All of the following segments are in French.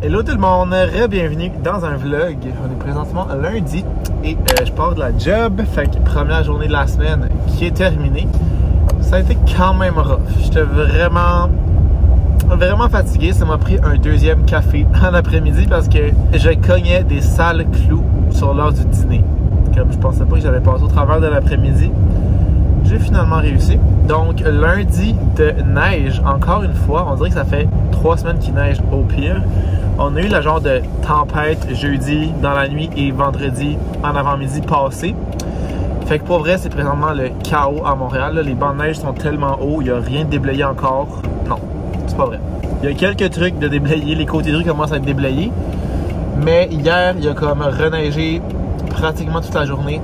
Hello tout le monde, bienvenue dans un vlog. On est présentement lundi et je pars de la job, fait que première journée de la semaine qui est terminée. Ça a été quand même rough. J'étais vraiment fatigué. Ça m'a pris un deuxième café en après-midi parce que je cognais des sales clous sur l'heure du dîner. Comme je pensais pas que j'avais passé au travers de l'après-midi, j'ai finalement réussi. Donc lundi de neige, encore une fois, on dirait que ça fait 3 semaines qu'il neige au pire. On a eu la genre de tempête jeudi dans la nuit et vendredi en avant-midi passé. Fait que pour vrai, c'est présentement le chaos à Montréal. Là, les bancs de neige sont tellement hauts, il n'y a rien de déblayé encore. Non, c'est pas vrai. Il y a quelques trucs de déblayer, les côtés de rue commencent à être déblayés. Mais hier, il y a comme reneigé pratiquement toute la journée.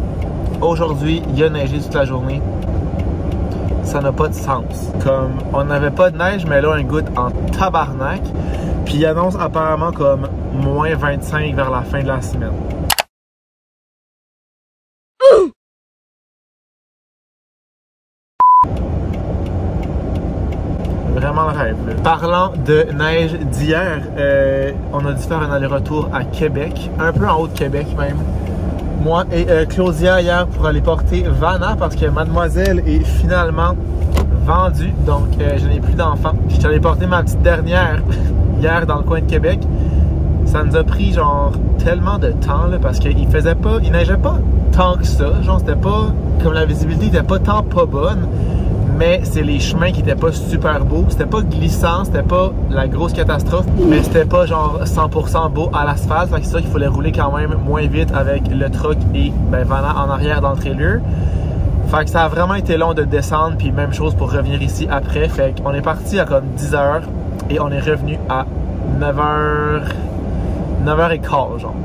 Aujourd'hui, il y a neigé toute la journée. Ça n'a pas de sens. Comme, on n'avait pas de neige, mais là, on goûte en tabarnak. Puis il annonce apparemment comme moins 25 vers la fin de la semaine. Vraiment le rêve. Là. Parlant de neige d'hier, on a dû faire un aller-retour à Québec, un peu en haut de Québec même. Moi et Claudia hier pour aller porter Vanna parce que mademoiselle est finalement vendue, donc je n'ai plus d'enfant. Je suis allé porter ma petite dernière hier dans le coin de Québec. Ça nous a pris genre tellement de temps là, parce qu'il neigeait pas tant que ça. Genre c'était pas, comme la visibilité était pas tant pas bonne, mais c'est les chemins qui étaient pas super beaux. C'était pas glissant, c'était pas la grosse catastrophe, mais c'était pas genre 100% beau à l'asphalte. Fait que c'est ça qu'il fallait rouler quand même moins vite avec le truck et Vanna en arrière dans le trailer. Fait que ça a vraiment été long de descendre, puis même chose pour revenir ici après. Fait qu'on est parti à comme 10h et on est revenu à 9h15 genre.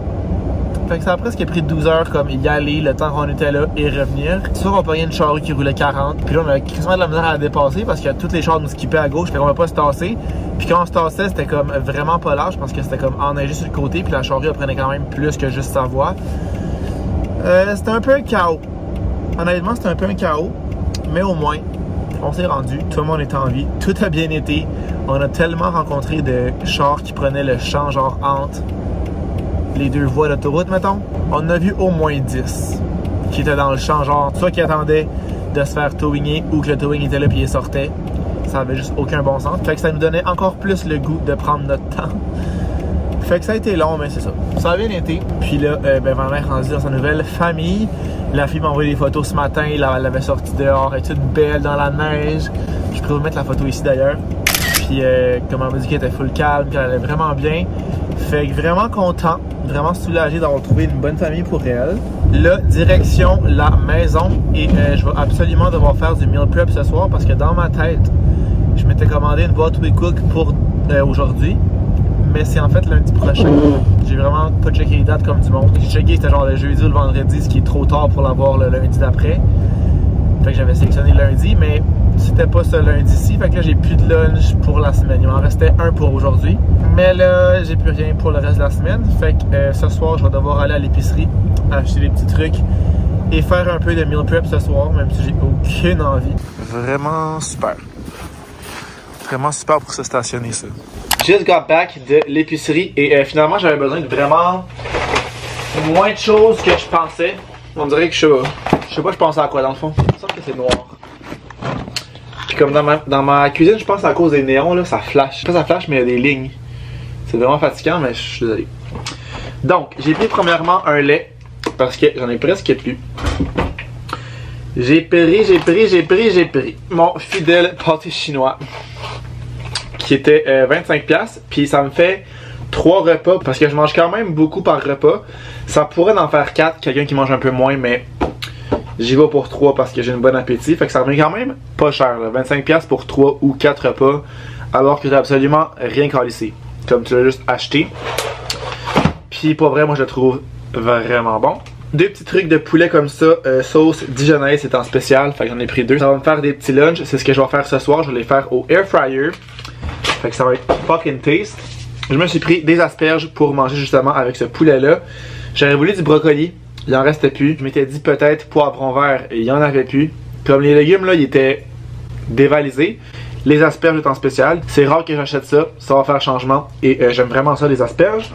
Fait que ça a presque pris 12 heures comme y aller, le temps qu'on était là et revenir. C'est sûr qu'on payait une charrue qui roulait 40, puis là on avait quasiment de la misère à la dépasser parce que toutes les chars nous skippaient à gauche, fait qu'on ne pouvait pas se tasser. Puis quand on se tassait, c'était comme vraiment pas large parce que c'était comme enneigé sur le côté, puis la charrue elle prenait quand même plus que juste sa voie. C'était un peu un chaos. Honnêtement, c'était un peu un chaos, mais au moins, on s'est rendu, tout le monde est en vie, tout a bien été. On a tellement rencontré de chars qui prenaient le champ genre entre les deux voies d'autoroute, mettons. On en a vu au moins 10 qui étaient dans le champ, genre soit qui attendaient de se faire towinger ou que le towing était là puis il sortait. Ça avait juste aucun bon sens. Fait que ça nous donnait encore plus le goût de prendre notre temps. Fait que ça a été long, mais c'est ça. Ça a bien été. Puis là, Vanna est rendue dans sa nouvelle famille. La fille m'a envoyé des photos ce matin. Elle l'avait sortie dehors. Elle était toute belle dans la neige. Je pourrais vous mettre la photo ici d'ailleurs. Puis comme elle m'a dit qu'elle était full calme, qu'elle allait vraiment bien. Fait que vraiment content, vraiment soulagé d'avoir trouvé une bonne famille pour elle. Là, direction la maison. Et je vais absolument devoir faire du meal prep ce soir parce que dans ma tête, je m'étais commandé une boîte WeCook pour aujourd'hui. Mais c'est en fait lundi prochain. J'ai vraiment pas checké les dates comme du monde. J'ai checké, c'était genre le jeudi ou le vendredi, ce qui est trop tard pour l'avoir le lundi d'après. Fait que j'avais sélectionné le lundi, mais c'était pas ce lundi-ci. Fait que là, j'ai plus de lunch pour la semaine. Il m'en restait un pour aujourd'hui. Mais là, j'ai plus rien pour le reste de la semaine. Fait que ce soir, je vais devoir aller à l'épicerie, acheter des petits trucs et faire un peu de meal prep ce soir, même si j'ai aucune envie. Vraiment super. Vraiment super pour se stationner, ça. Just got back de l'épicerie et finalement j'avais besoin de vraiment moins de choses que je pensais. On dirait que je sais pas je pensais à quoi dans le fond. Il me semble que c'est noir. Puis comme dans ma cuisine, je pense à cause des néons là, ça flash. Pas ça flash mais il y a des lignes. C'est vraiment fatigant mais je suis désolé. Donc j'ai pris premièrement un lait parce que j'en ai presque plus. J'ai pris mon fidèle pâté chinois qui était 25$, puis ça me fait 3 repas, parce que je mange quand même beaucoup par repas. Ça pourrait en faire 4, quelqu'un qui mange un peu moins, mais j'y vais pour 3 parce que j'ai une bonne appétit. Fait que ça revient quand même pas cher, là. 25$ pour 3 ou 4 repas, alors que t'as absolument rien calissé. Comme tu l'as juste acheté. Puis pour vrai, moi je le trouve vraiment bon. 2 petits trucs de poulet comme ça, sauce dijonnaise, c'est en spécial, fait que j'en ai pris 2. Ça va me faire des petits lunchs, c'est ce que je vais faire ce soir, je vais les faire au air fryer. Fait que ça va être fucking taste. Je me suis pris des asperges pour manger justement avec ce poulet là. J'aurais voulu du brocoli, il en restait plus. Je m'étais dit peut-être poivron vert et il y en avait plus. Comme les légumes là, ils étaient dévalisés. Les asperges étant spéciales. C'est rare que j'achète ça. Ça va faire changement. Et j'aime vraiment ça, les asperges.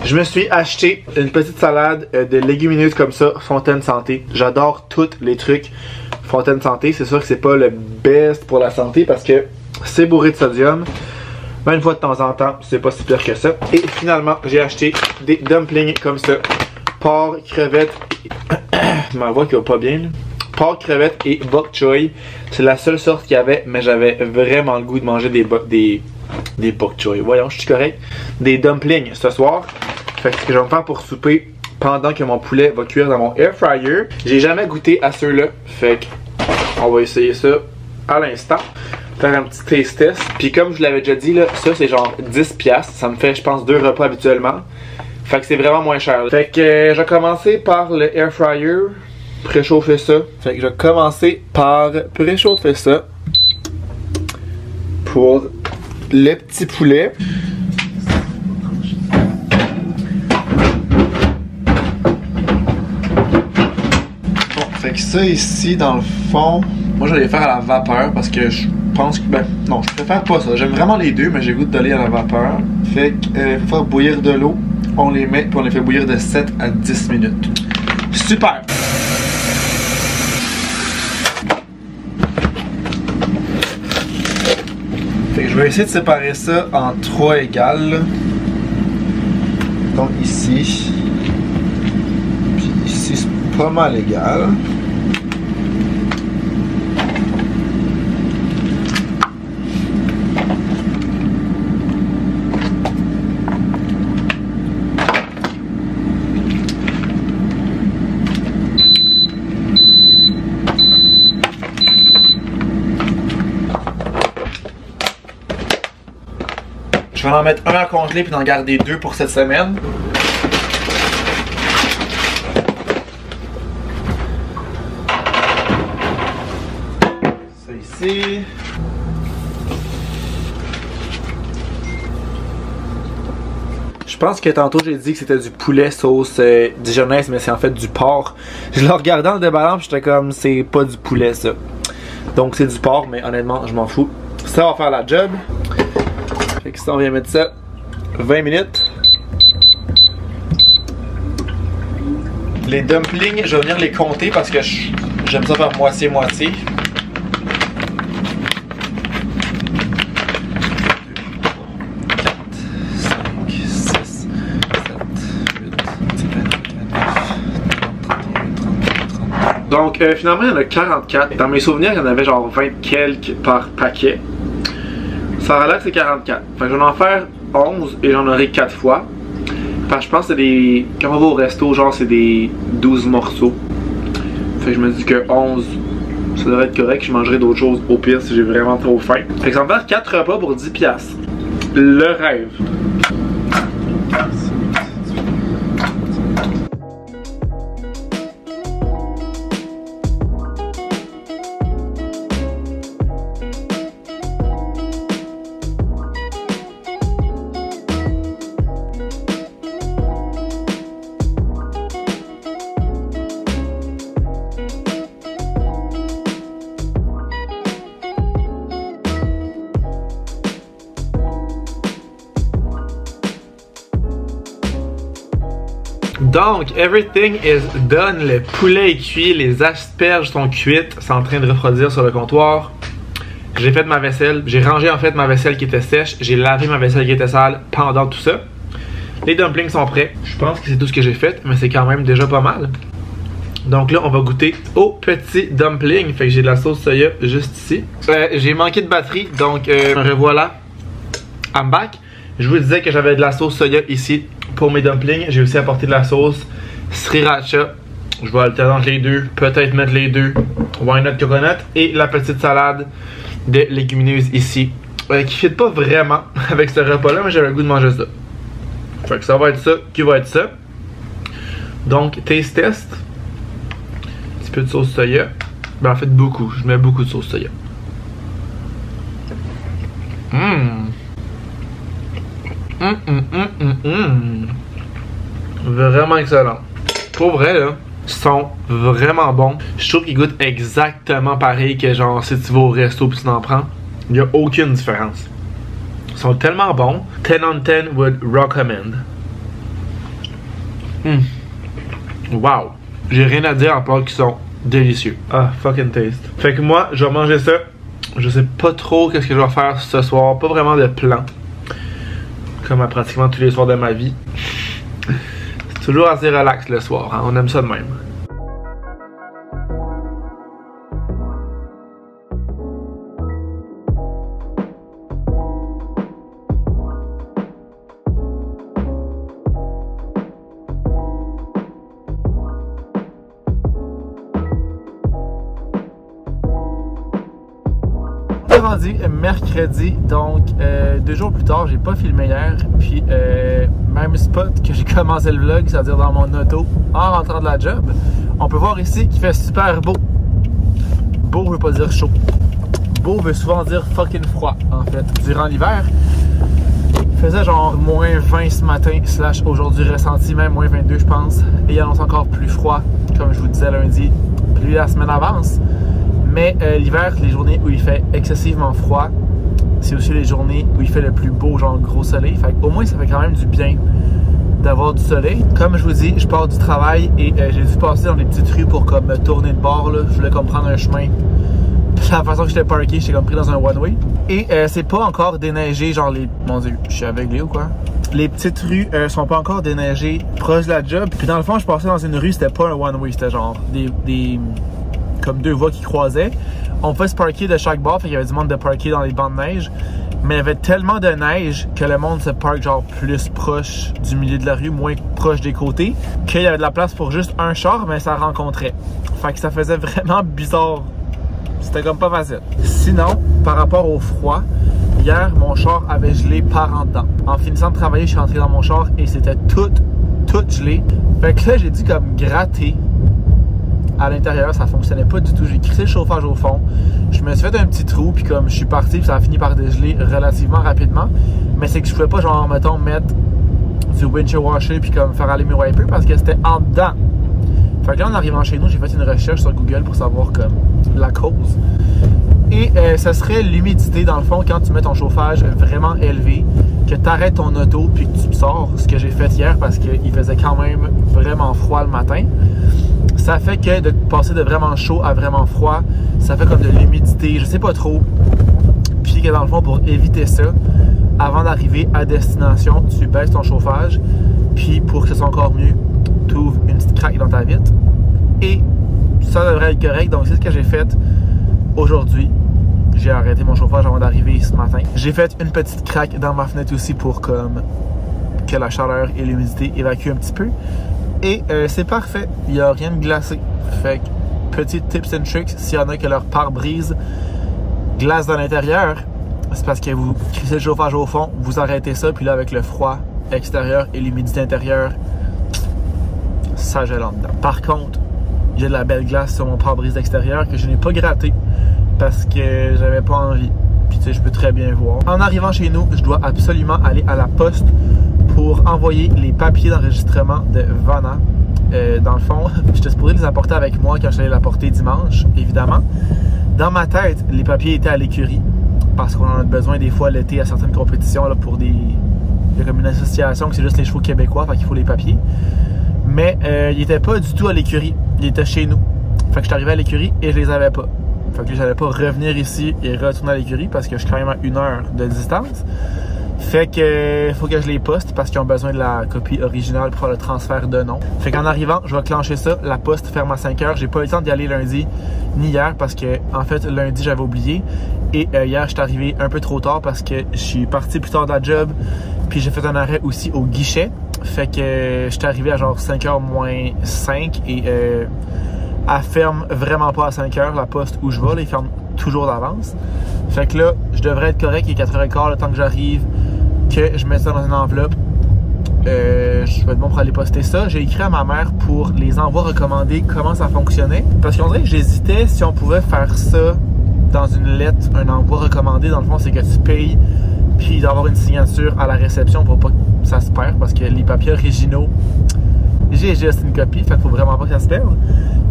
Je me suis acheté une petite salade de légumineuses comme ça, Fontaine Santé. J'adore tous les trucs Fontaine Santé. C'est sûr que c'est pas le best pour la santé parce que c'est bourré de sodium. Mais une fois de temps en temps, c'est pas si pire que ça. Et finalement, j'ai acheté des dumplings comme ça. Porc, crevettes. Ma voix qui va pas bien. Là. Porc, crevettes et bok choy. C'est la seule sorte qu'il y avait, mais j'avais vraiment le goût de manger des bok choy. Voyons, je suis correct. Des dumplings ce soir. Fait que ce que je vais me faire pour souper pendant que mon poulet va cuire dans mon air fryer. J'ai jamais goûté à ceux-là. Fait que on va essayer ça à l'instant. Faire un petit taste test. Puis comme je vous l'avais déjà dit, là, ça c'est genre 10$. Ça me fait, je pense, 2 repas habituellement. Fait que c'est vraiment moins cher. Fait que je vais commencer par le air fryer. Préchauffer ça. Fait que je vais commencer par préchauffer ça. Pour le petit poulet. Bon, fait que ça ici, dans le fond, moi je vais les faire à la vapeur parce que je pense que, ben non, je préfère pas ça. J'aime vraiment les deux, mais j'ai le goût d'aller à la vapeur. Fait que faut faire bouillir de l'eau, on les met puis on les fait bouillir de 7 à 10 minutes. Super! Fait que je vais essayer de séparer ça en 3 égales. Donc ici. Puis ici c'est pas mal égal. Je vais en mettre un à congeler puis d'en garder 2 pour cette semaine. Ça ici. Je pense que tantôt j'ai dit que c'était du poulet sauce dijonnaise, mais c'est en fait du porc. Je le regardais en le déballant puis j'étais comme c'est pas du poulet ça. Donc c'est du porc, mais honnêtement je m'en fous. Ça va faire la job. Fait que ça, on vient mettre ça 20 minutes. Les dumplings, je vais venir les compter parce que j'aime ça faire moitié-moitié. 4, 5, 6, 7, 8, 10, 29, 30. Donc finalement il y en a 44. Dans mes souvenirs, il y en avait genre 20 quelques par paquet. Ça a l'air que c'est 44. Fait que je vais en faire 11 et j'en aurai 4 fois. Parce que je pense que c'est des... Quand on va au resto, genre c'est des 12 morceaux. Fait que je me dis que 11, ça devrait être correct. Je mangerai d'autres choses au pire si j'ai vraiment trop faim. Fait que ça va me faire 4 repas pour 10$. Le rêve. Donc, everything is done. Le poulet est cuit, les asperges sont cuites. C'est en train de refroidir sur le comptoir. J'ai fait ma vaisselle. J'ai rangé en fait ma vaisselle qui était sèche. J'ai lavé ma vaisselle qui était sale pendant tout ça. Les dumplings sont prêts. Je pense que c'est tout ce que j'ai fait, mais c'est quand même déjà pas mal. Donc là, on va goûter au petit dumpling. Fait que j'ai de la sauce soya juste ici. J'ai manqué de batterie, donc me revoilà. I'm back. Je vous disais que j'avais de la sauce soya ici pour mes dumplings. J'ai aussi apporté de la sauce sriracha. Je vais alterner entre les deux, peut-être mettre les deux. Why not coconut. Et la petite salade de légumineuses ici. Qui fit pas vraiment avec ce repas-là, mais j'avais le goût de manger ça. Fait que ça va être ça, qui va être ça. Donc, taste test. Un petit peu de sauce soya. Ben en fait beaucoup, je mets beaucoup de sauce soya. Vraiment excellent. Pour vrai là, ils sont vraiment bons. Je trouve qu'ils goûtent exactement pareil que genre si tu vas au resto puis tu en prends. Il n'y a aucune différence. Ils sont tellement bons. 10 on 10 would recommend. Wow. J'ai rien à dire à part qu'ils sont délicieux. Ah, fucking taste. Fait que moi, je vais manger ça. Je sais pas trop qu'est-ce que je vais faire ce soir. Pas vraiment de plan. Comme à pratiquement tous les soirs de ma vie. C'est toujours assez relax le soir. Hein? On aime ça de même. Rendu mercredi, donc 2 jours plus tard, j'ai pas filmé hier, puis même spot que j'ai commencé le vlog, c'est-à-dire dans mon auto en rentrant de la job. On peut voir ici qu'il fait super beau. Beau veut pas dire chaud. Beau veut souvent dire fucking froid en fait. Durant l'hiver, il faisait genre moins 20 ce matin, slash aujourd'hui ressenti même moins 22 je pense, et il annonce encore plus froid, comme je vous disais lundi, plus la semaine avance. Mais l'hiver, les journées où il fait excessivement froid, c'est aussi les journées où il fait le plus beau, genre gros soleil. Fait au moins, ça fait quand même du bien d'avoir du soleil. Comme je vous dis, je pars du travail et j'ai dû passer dans des petites rues pour comme tourner de bord. Là. Je voulais comme prendre un chemin. Puis la façon que j'étais parké, j'étais comme pris dans un one-way. Et c'est pas encore déneigé, genre les... Mon Dieu, je suis aveuglé ou quoi? Les petites rues sont pas encore déneigées proche de la job. Puis dans le fond, je passais dans une rue, c'était pas un one-way, c'était genre comme 2 voies qui croisaient. On pouvait se parker de chaque bord, fait qu'il y avait du monde de parker dans les bancs de neige. Mais il y avait tellement de neige que le monde se parque genre plus proche du milieu de la rue, moins proche des côtés, qu'il y avait de la place pour juste un char, mais ça rencontrait. Fait que ça faisait vraiment bizarre. C'était comme pas facile. Sinon, par rapport au froid, hier, mon char avait gelé par en dedans. En finissant de travailler, je suis rentré dans mon char et c'était tout gelé. Fait que là, j'ai dû comme gratter à l'intérieur, ça fonctionnait pas du tout. J'ai crissé le chauffage au fond. Je me suis fait un petit trou, puis comme je suis parti, puis ça a fini par dégeler relativement rapidement. Mais c'est que je pouvais pas, genre, mettons, mettre du windshield washer, puis comme faire aller mes wipers, parce que c'était en dedans. Fait que là, en arrivant chez nous, j'ai fait une recherche sur Google pour savoir comme la cause. Et ce serait l'humidité, dans le fond, quand tu mets ton chauffage vraiment élevé, que tu arrêtes ton auto, puis que tu sors, ce que j'ai fait hier, parce qu'il faisait quand même vraiment froid le matin. Ça fait que de passer de vraiment chaud à vraiment froid, ça fait comme de l'humidité, je sais pas trop. Puis que dans le fond, pour éviter ça, avant d'arriver à destination, tu baisses ton chauffage. Puis pour que ce soit encore mieux, tu ouvres une petite craque dans ta vitre. Et ça devrait être correct. Donc c'est ce que j'ai fait aujourd'hui. J'ai arrêté mon chauffage avant d'arriver ce matin. J'ai fait une petite craque dans ma fenêtre aussi pour comme que la chaleur et l'humidité évacuent un petit peu. Et c'est parfait, il n'y a rien de glacé. Fait que, petit tips and tricks, s'il y en a que leur pare-brise glace dans l'intérieur, c'est parce que vous crissez le chauffage au fond, vous arrêtez ça, puis là avec le froid extérieur et l'humidité intérieure, ça gèle en dedans. Par contre, il y a de la belle glace sur mon pare-brise extérieur que je n'ai pas gratté parce que j'avais pas envie. Puis tu sais, je peux très bien voir. En arrivant chez nous, je dois absolument aller à la poste pour envoyer les papiers d'enregistrement de Vanna. Dans le fond, j'étais supposé les apporter avec moi quand je allais l'apporter dimanche, évidemment. Dans ma tête, les papiers étaient à l'écurie parce qu'on en a besoin des fois l'été à certaines compétitions là, pour des... Il y a comme une association que c'est juste les chevaux québécois, fait qu'il faut les papiers. Mais il était pas du tout à l'écurie, il était chez nous. Fait que je suis arrivé à l'écurie et je les avais pas. Fait que j'allais pas revenir ici et retourner à l'écurie parce que je suis quand même à 1 heure de distance. Fait que faut que je les poste parce qu'ils ont besoin de la copie originale pour faire le transfert de nom. Fait qu'en arrivant, je vais clencher ça. La poste ferme à 5 heures. J'ai pas eu le temps d'y aller lundi ni hier parce que en fait lundi j'avais oublié. Et hier je suis arrivé un peu trop tard parce que je suis parti plus tard de la job. Puis j'ai fait un arrêt aussi au guichet. Fait que je suis arrivé à genre 5h moins 5 et elle ferme vraiment pas à 5h la poste où je vais. Là, ils ferment toujours d'avance. Fait que là, je devrais être correct. Il est 4h15 le temps que j'arrive, que je mets ça dans une enveloppe. Je vais être bon pour aller poster ça. J'ai écrit à ma mère pour les envois recommandés, comment ça fonctionnait. Parce qu'on dirait que j'hésitais si on pouvait faire ça dans une lettre, un envoi recommandé. Dans le fond, c'est que tu payes, puis d'avoir une signature à la réception pour pas que ça se perde. Parce que les papiers originaux, J'ai juste une copie, fait qu'il faut vraiment pas que ça se perde.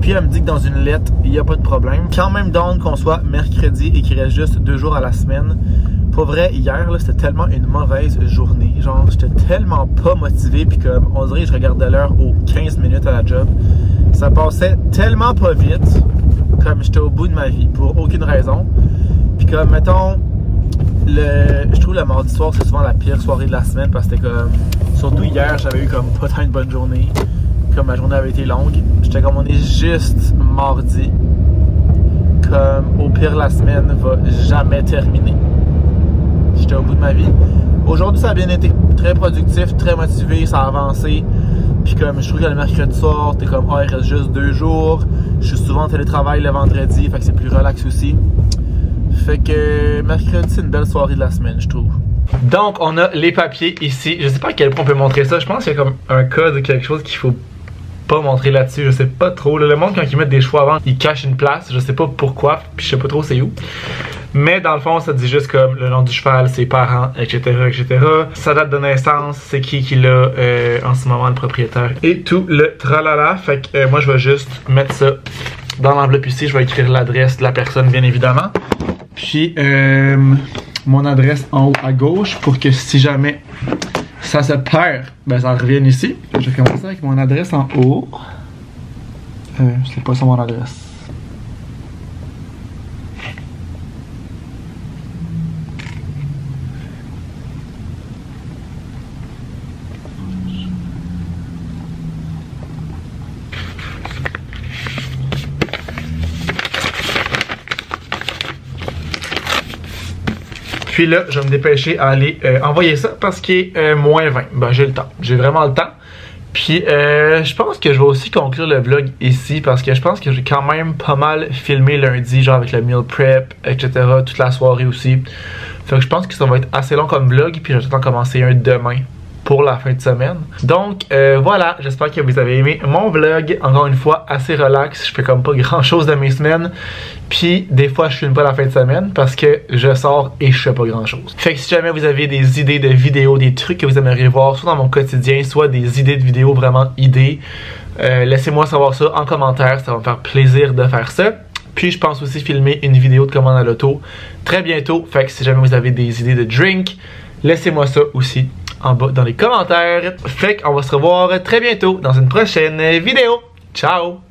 Puis elle me dit que dans une lettre, il n'y a pas de problème. Quand même donc qu'on soit mercredi et qu'il reste juste 2 jours à la semaine. Pour vrai, hier, c'était tellement une mauvaise journée. Genre, j'étais tellement pas motivé. Puis comme, on dirait que je regardais l'heure aux 15 minutes à la job. Ça passait tellement pas vite. Comme j'étais au bout de ma vie, pour aucune raison. Puis comme, mettons, je trouve le mardi soir, c'est souvent la pire soirée de la semaine. Parce que c'était comme, surtout hier, j'avais eu comme pas tant une bonne journée. Comme ma journée avait été longue. J'étais comme, on est juste mardi. Comme, au pire, la semaine va jamais terminer. J'étais au bout de ma vie. Aujourd'hui, ça a bien été. Très productif, très motivé, ça a avancé. Puis comme je trouve que le mercredi soir, t'es comme, il reste juste 2 jours. Je suis souvent en télétravail le vendredi, fait que c'est plus relax aussi. Fait que mercredi, c'est une belle soirée de la semaine, je trouve. Donc, on a les papiers ici. Je sais pas à quel point on peut montrer ça. Je pense qu'il y a comme un code ou quelque chose qu'il faut pas montrer là-dessus. Je sais pas trop. Le monde, quand ils mettent des choix avant, ils cachent une place. Je sais pas pourquoi, puis je sais pas trop c'est où. Mais dans le fond, ça dit juste comme le nom du cheval, ses parents, etc., etc. Sa date de naissance, c'est qui l'a en ce moment, le propriétaire. Et tout le tralala. Fait que moi, je vais juste mettre ça dans l'enveloppe ici. Je vais écrire l'adresse de la personne, bien évidemment. Puis, mon adresse en haut à gauche pour que si jamais ça se perd, ben ça revienne ici. Je vais commencer avec mon adresse en haut. C'est pas ça mon adresse. Puis là, je vais me dépêcher à aller envoyer ça parce qu'il est moins 20. Ben, j'ai le temps. J'ai vraiment le temps. Puis, je pense que je vais aussi conclure le vlog ici parce que je pense que j'ai quand même pas mal filmé lundi, genre avec le meal prep, etc. Toute la soirée aussi. Fait que je pense que ça va être assez long comme vlog. Puis, je vais en commencer un demain pour la fin de semaine. Donc, voilà. J'espère que vous avez aimé mon vlog. Encore une fois, assez relax. Je fais comme pas grand chose de mes semaines. Puis, des fois, je filme pas la fin de semaine parce que je sors et je fais pas grand chose. Fait que si jamais vous avez des idées de vidéos, des trucs que vous aimeriez voir, soit dans mon quotidien, soit des idées de vidéos vraiment idées, laissez-moi savoir ça en commentaire. Ça va me faire plaisir de faire ça. Puis, je pense aussi filmer une vidéo de commande à l'auto très bientôt. Fait que si jamais vous avez des idées de drink, laissez-moi ça aussi en bas dans les commentaires. Fait qu'on va se revoir très bientôt dans une prochaine vidéo. Ciao!